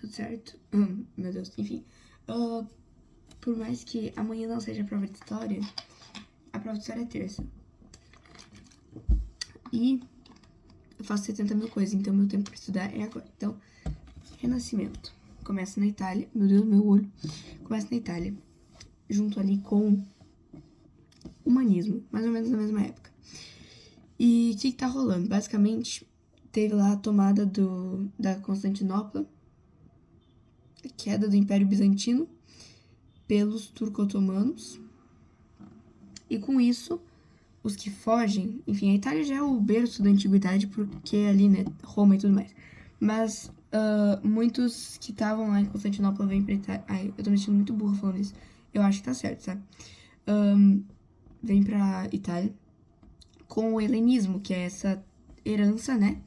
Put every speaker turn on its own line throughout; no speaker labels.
Tudo certo? Meu Deus, enfim. Por mais que amanhã não seja a prova de história, a prova de história é terça. E eu faço 70 mil coisas, então meu tempo pra estudar é agora. Então, Renascimento. Começa na Itália. Meu Deus, meu olho. Começa na Itália. Junto ali com Humanismo, mais ou menos na mesma época. E o que tá rolando? Basicamente, teve lá a tomada da Constantinopla, a queda do Império Bizantino pelos turco-otomanos. E com isso, os que fogem... Enfim, a Itália já é o berço da antiguidade, porque ali, né, Roma e tudo mais. Mas muitos que estavam lá em Constantinopla vêm pra Itália... Ai, eu tô me sentindo muito burra falando isso. Eu acho que tá certo, sabe? Vêm pra Itália com o helenismo, que é essa herança, né,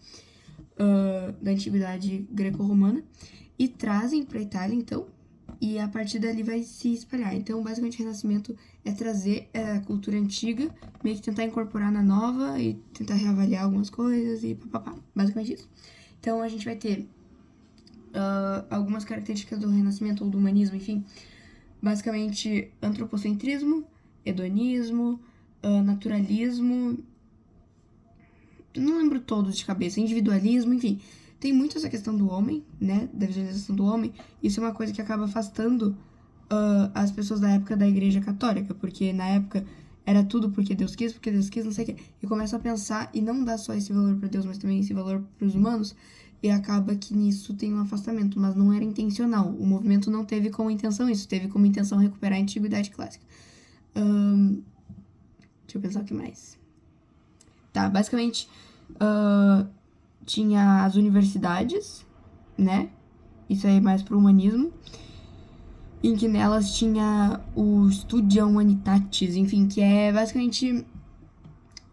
da antiguidade greco-romana, e trazem pra Itália, então, e a partir dali vai se espalhar. Então, basicamente, o Renascimento é trazer a cultura antiga, meio que tentar incorporar na nova e tentar reavaliar algumas coisas e papapá. Basicamente isso. Então, a gente vai ter algumas características do Renascimento ou do Humanismo, enfim. Basicamente, antropocentrismo, hedonismo, naturalismo... Não lembro todos de cabeça, individualismo, enfim. Tem muito essa questão do homem, né, da visualização do homem. Isso é uma coisa que acaba afastando as pessoas da época da Igreja Católica, porque na época era tudo porque Deus quis, não sei o quê. E começa a pensar e não dá só esse valor para Deus, mas também esse valor para os humanos. E acaba que nisso tem um afastamento, mas não era intencional. O movimento não teve como intenção isso, teve como intenção recuperar a antiguidade clássica. Deixa eu pensar o que mais. Tá, basicamente, tinha as universidades, né? Isso aí é mais pro humanismo. Em que nelas tinha o Studia Humanitatis, enfim, que é basicamente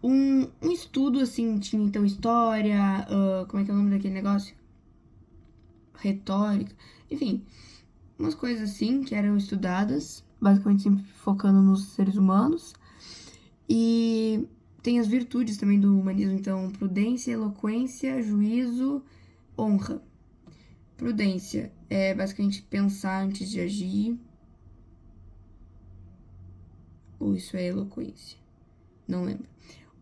um estudo, assim, tinha então história, como é que é o nome daquele negócio? Retórica, enfim, umas coisas assim que eram estudadas, basicamente sempre focando nos seres humanos. E tem as virtudes também do humanismo, então, prudência, eloquência, juízo, honra. Prudência é basicamente pensar antes de agir. Ou isso é eloquência? Não lembro.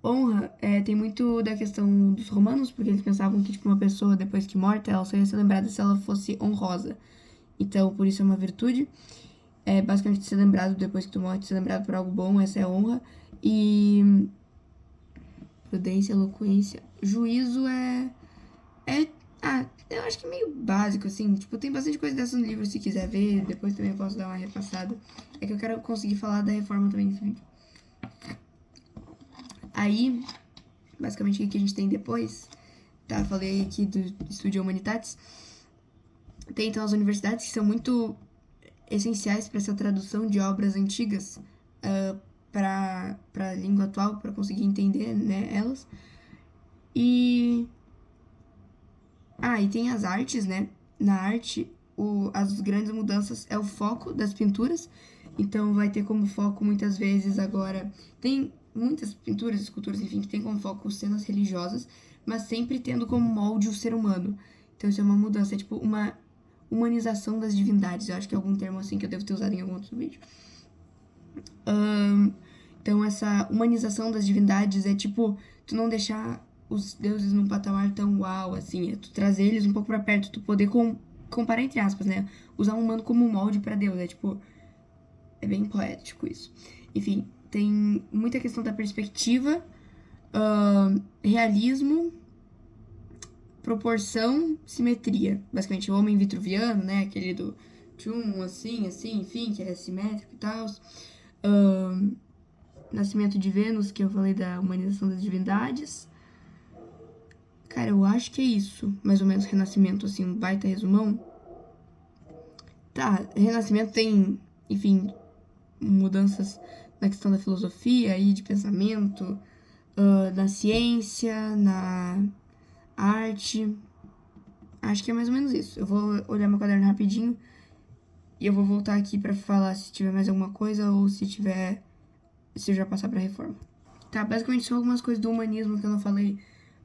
Honra tem muito da questão dos romanos, porque eles pensavam que, tipo, uma pessoa, depois que morta, ela só ia ser lembrada se ela fosse honrosa. Então, por isso é uma virtude. É basicamente ser lembrado depois que tu morre, ser lembrado por algo bom, essa é a honra. E prudência, eloquência. Juízo eu acho que é meio básico, assim. Tipo, tem bastante coisa dessa no livro, se quiser ver. Depois também eu posso dar uma repassada. É que eu quero conseguir falar da reforma também nesse vídeo. Aí, basicamente, o que a gente tem depois? Tá, falei aqui do Studia Humanitatis. Tem, então, as universidades que são muito essenciais para essa tradução de obras antigas para a língua atual, para conseguir entender, né, elas. E tem as artes, né? Na arte, as grandes mudanças é o foco das pinturas. Então, vai ter como foco, muitas vezes, agora... Tem muitas pinturas, esculturas, enfim, que tem como foco cenas religiosas, mas sempre tendo como molde o ser humano. Então, isso é uma mudança, é tipo uma humanização das divindades. Eu acho que é algum termo assim que eu devo ter usado em algum outro vídeo. Então, essa humanização das divindades é tipo, tu não deixar os deuses num patamar tão uau, assim, é tu trazer eles um pouco pra perto, tu poder comparar entre aspas, né? Usar um humano como molde pra Deus, é tipo, é bem poético isso. Enfim, tem muita questão da perspectiva, realismo, proporção, simetria. Basicamente, o homem vitruviano, né? Aquele do tchum, assim, enfim, que é simétrico e tal. Nascimento de Vênus, que eu falei da humanização das divindades. Cara, eu acho que é isso, mais ou menos, Renascimento, assim, um baita resumão. Tá, Renascimento tem, enfim, mudanças na questão da filosofia e de pensamento, na ciência, na arte. Acho que é mais ou menos isso. Eu vou olhar meu caderno rapidinho e eu vou voltar aqui pra falar se tiver mais alguma coisa ou se eu já passar pra reforma. Tá, basicamente são algumas coisas do humanismo que eu não falei.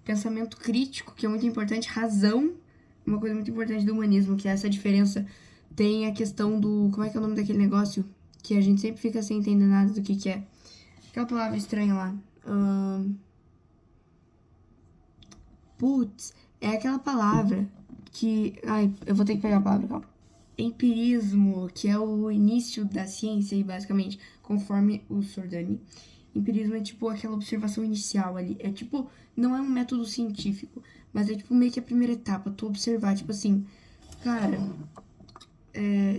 Pensamento crítico, que é muito importante, razão, uma coisa muito importante do humanismo, que é essa diferença. Tem a questão do... Como é que é o nome daquele negócio? Que a gente sempre fica sem entender nada do que é. Aquela palavra estranha lá. Putz, é aquela palavra que... Ai, eu vou ter que pegar a palavra, calma. Empirismo, que é o início da ciência, basicamente, conforme o Sordani. Empirismo é tipo aquela observação inicial ali. É tipo, não é um método científico, mas é tipo meio que a primeira etapa, tu observar, tipo assim, cara,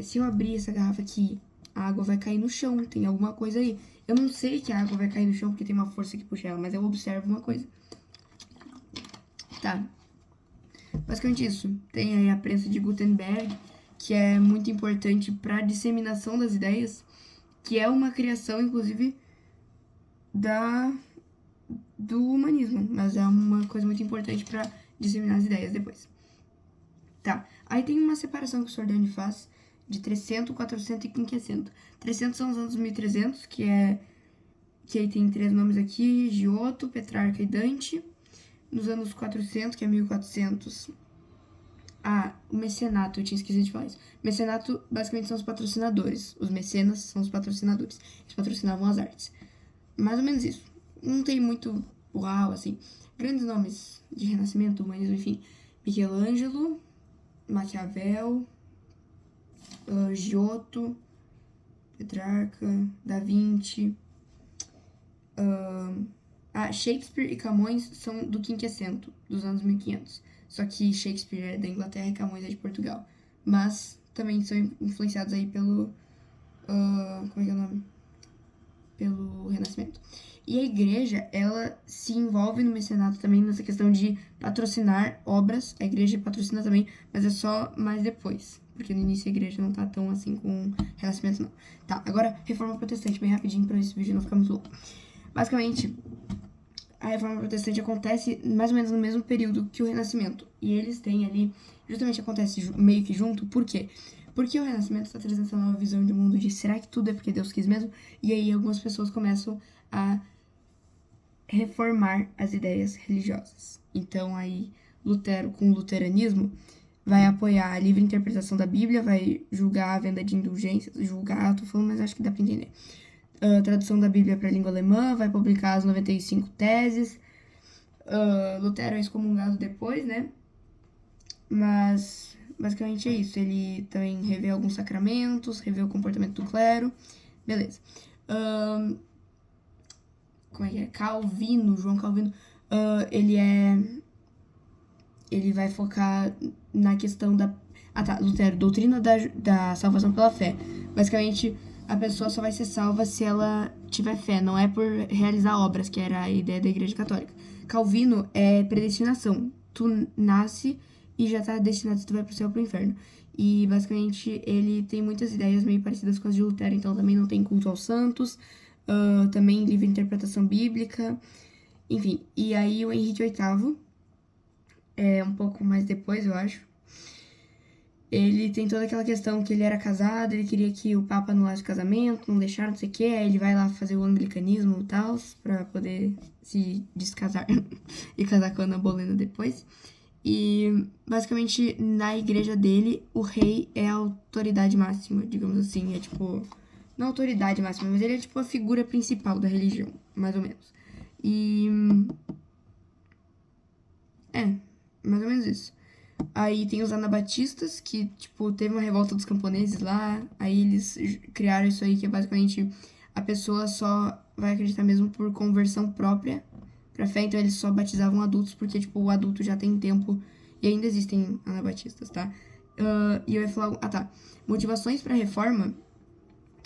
se eu abrir essa garrafa aqui, a água vai cair no chão, tem alguma coisa aí. Eu não sei que a água vai cair no chão porque tem uma força que puxa ela, mas eu observo uma coisa. Tá. Basicamente isso. Tem aí a prensa de Gutenberg, que é muito importante para a disseminação das ideias, que é uma criação, inclusive, do humanismo, mas é uma coisa muito importante para disseminar as ideias depois. Tá, aí tem uma separação que o Sordani faz de 300, 400 e 500. 300 são os anos 1300, que aí tem 3 nomes aqui, Giotto, Petrarca e Dante. Nos anos 400, que é 1400, o mecenato, eu tinha esquecido de falar isso. Mecenato, basicamente, são os patrocinadores. Os mecenas são os patrocinadores. Eles patrocinavam as artes. Mais ou menos isso. Não tem muito uau, assim. Grandes nomes de renascimento, humanismo, enfim. Michelangelo, Maquiavel, Giotto, Petrarca, Da Vinci. Shakespeare e Camões são do quinquecento, dos anos 1500. Só que Shakespeare é da Inglaterra e Camões é de Portugal. Mas também são influenciados aí pelo... como é que é o nome? Pelo Renascimento. E a igreja, ela se envolve no mecenato também nessa questão de patrocinar obras. A igreja patrocina também, mas é só mais depois. Porque no início a igreja não tá tão assim com Renascimento, não. Tá, agora Reforma Protestante, bem rapidinho pra esse vídeo não ficar muito longo. Basicamente, a Reforma Protestante acontece mais ou menos no mesmo período que o Renascimento. E eles têm ali, justamente acontece meio que junto, por quê? Porque o Renascimento está trazendo essa nova visão de mundo de será que tudo é porque Deus quis mesmo? E aí algumas pessoas começam a reformar as ideias religiosas. Então aí Lutero, com o luteranismo, vai apoiar a livre interpretação da Bíblia, vai julgar a venda de indulgências, julgar, tô falando, mas acho que dá pra entender. A tradução da Bíblia para a língua alemã, vai publicar as 95 teses. Lutero é excomungado depois, né? Mas basicamente é isso. Ele também revê alguns sacramentos, revê o comportamento do clero. Beleza. Como é que é? Calvino, João Calvino. Ele vai focar na questão da... Lutero, doutrina da salvação pela fé. Basicamente, a pessoa só vai ser salva se ela tiver fé, não é por realizar obras, que era a ideia da Igreja Católica. Calvino é predestinação. Tu nasce e já tá destinado se tu vai pro céu ou pro inferno. E, basicamente, ele tem muitas ideias meio parecidas com as de Lutero, então também não tem culto aos santos, também livre interpretação bíblica, enfim. E aí o Henrique VIII, um pouco mais depois, eu acho, ele tem toda aquela questão que ele era casado, ele queria que o Papa anulasse o casamento, não deixaram, não sei o que, aí ele vai lá fazer o anglicanismo e tal, pra poder se descasar e casar com a Ana Bolena depois. E, basicamente, na igreja dele, o rei é a autoridade máxima, digamos assim, é tipo... Não a autoridade máxima, mas ele é tipo a figura principal da religião, mais ou menos. E... mais ou menos isso. Aí tem os anabatistas, que, tipo, teve uma revolta dos camponeses lá, aí eles criaram isso aí, que é basicamente a pessoa só vai acreditar mesmo por conversão própria pra fé, então eles só batizavam adultos, porque, tipo, o adulto já tem tempo, e ainda existem anabatistas, tá? E eu ia falar... Motivações pra reforma,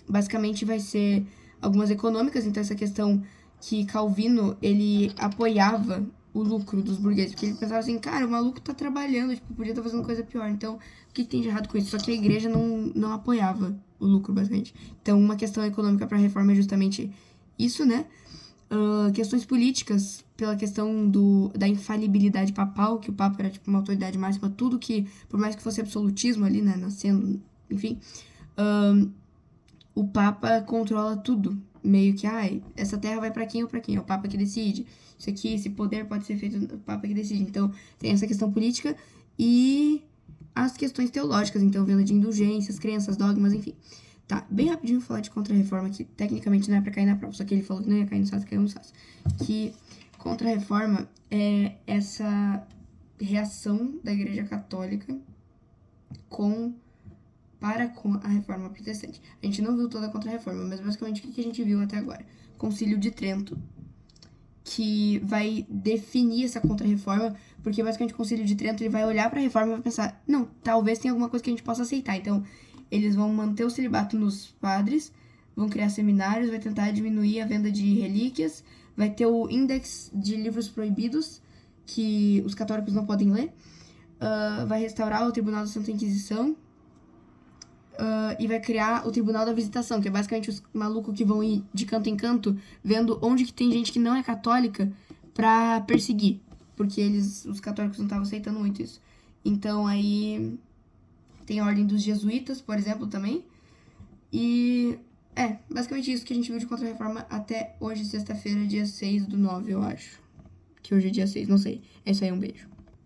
basicamente vai ser algumas econômicas, então essa questão que Calvino, ele apoiava o lucro dos burgueses, porque ele pensava assim, cara, o maluco tá trabalhando, tipo, podia estar fazendo coisa pior, então o que tem de errado com isso? Só que a igreja não apoiava o lucro, basicamente. Então, uma questão econômica para a reforma é justamente isso, né? Questões políticas, pela questão da infalibilidade papal, que o Papa era, tipo, uma autoridade máxima, tudo que, por mais que fosse absolutismo ali, né, nascendo, enfim, o Papa controla tudo. Meio que, essa terra vai pra quem ou pra quem? É o Papa que decide. Isso aqui, esse poder pode ser feito, o Papa que decide. Então, tem essa questão política e as questões teológicas, então venda de indulgências, crenças, dogmas, enfim. Tá, bem rapidinho falar de Contra-Reforma, que tecnicamente não é pra cair na prova, só que ele falou que não ia cair no SAS, caiu no SAS. Que Contra-Reforma é essa reação da Igreja Católica para com a Reforma Protestante. A gente não viu toda a Contra-Reforma, mas basicamente o que a gente viu até agora? Concílio de Trento, que vai definir essa Contra-Reforma, porque basicamente o Concílio de Trento ele vai olhar para a Reforma e vai pensar, não, talvez tenha alguma coisa que a gente possa aceitar. Então, eles vão manter o celibato nos padres, vão criar seminários, vai tentar diminuir a venda de relíquias, vai ter o índex de livros proibidos, que os católicos não podem ler, vai restaurar o Tribunal da Santa Inquisição, e vai criar o Tribunal da Visitação, que é basicamente os malucos que vão ir de canto em canto, vendo onde que tem gente que não é católica pra perseguir. Porque os católicos não estavam aceitando muito isso. Então, aí tem a Ordem dos Jesuítas, por exemplo, também. E basicamente isso que a gente viu de Contra-Reforma até hoje, sexta-feira, dia 6/9, eu acho. Que hoje é dia 6, não sei. É isso aí, um beijo.